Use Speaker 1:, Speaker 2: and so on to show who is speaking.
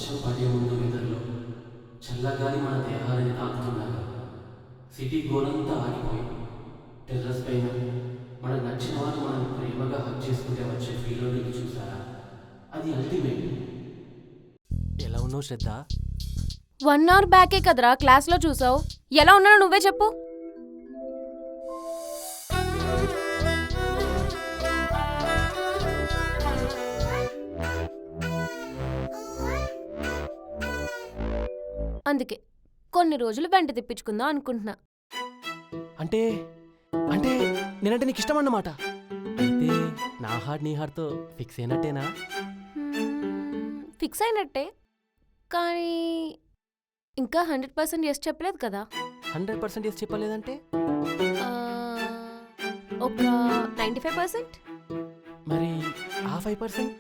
Speaker 1: వర్షం పడే ముందు వెదర్లో చల్లగాలి మన దేహాలని తాకుతుండగా సిటీ గోలంతా ఆగిపోయి టెర్రస్ పైన మనకు నచ్చిన వాళ్ళు మనల్ని ప్రేమగా హక్ చేసుకుంటే వచ్చే ఫీల్ నీకు చూసారా? అది అల్టిమేట్.
Speaker 2: ఎలా ఉన్నావు శ్రద్ధ?
Speaker 3: 1 అవర్ బ్యాకే కదరా క్లాస్లో చూసావు. ఎలా ఉన్నానో నువ్వే చెప్పు. అందుకే కొన్ని రోజులు వెంట తిప్పించుకుందాం అనుకుంటున్నా.
Speaker 2: అంటే అంటే నేనంటే నీకు ఇష్టం అన్నమాట. అయితే నా హార్ట్ నీ హార్ట్తో ఫిక్స్ అయినట్టేనా?
Speaker 3: ఫిక్స్ అయినట్టే, కానీ ఇంకా 100% ఎస్ చెప్పలేదు కదా.
Speaker 2: 100% ఎస్ చెప్పలేదంటే
Speaker 3: ఆ, ఒక 95%.
Speaker 2: మరి ఆ 5%?